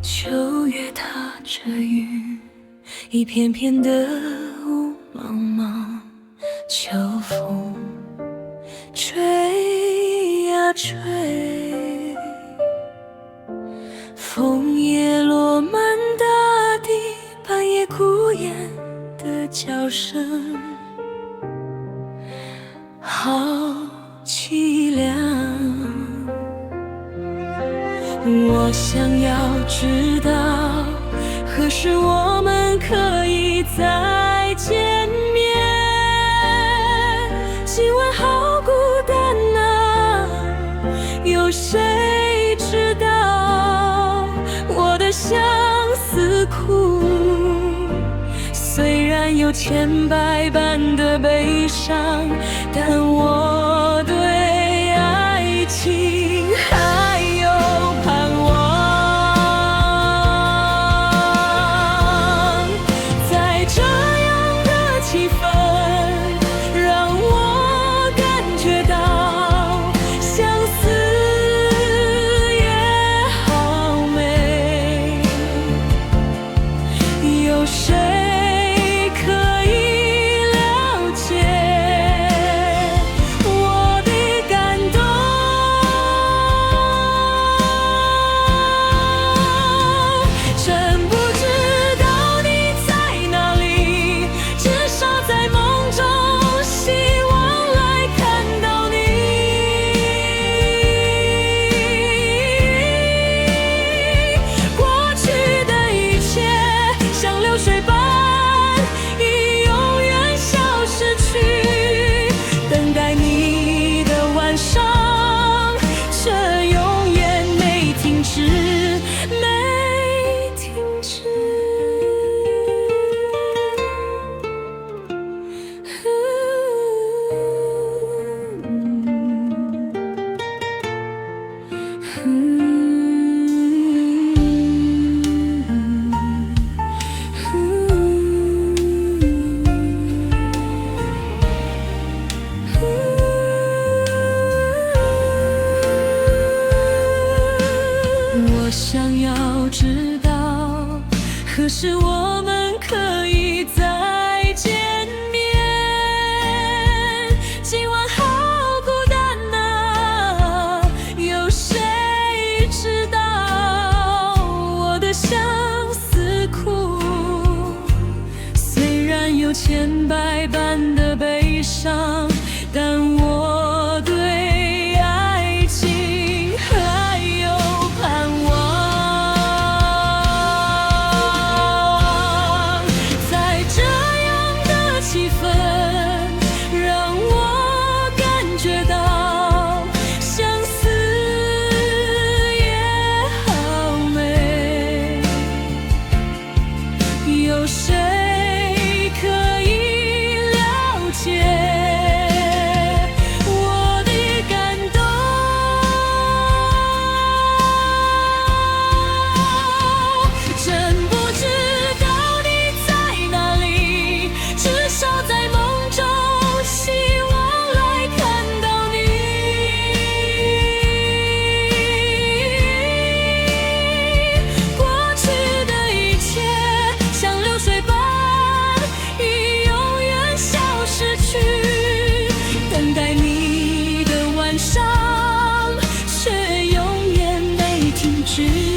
秋月踏着雨，一片片的雾茫茫。秋风吹呀吹，枫叶落满大地，半夜孤雁的叫声，好凄凉。我想要知道，何时我们可以再见面？今晚好孤单啊，有谁知道我的相思苦？虽然有千百般的悲伤，但我对爱情还有盼望。在这样的气氛，让我感觉到相思也好美。有谁可以了解我的感动？真不知道你在哪里，至少在梦中，希望来看到你。过去的一切像流水般已永远消失去，等待你的晚上却永远没停止，没停止。我想要知道，何时我们可以再见面？今晚好孤单啊，有谁知道我的相思苦？虽然有千百般的悲伤，但我对爱情还有盼望。在这样的气氛，让我感觉到相思也好美。有谁可以了解我的感动？真不知道你在哪里，至少在梦中，希望来看到你。过去的一切像流水般已永远消失去，等待你的晚上却永远没停止。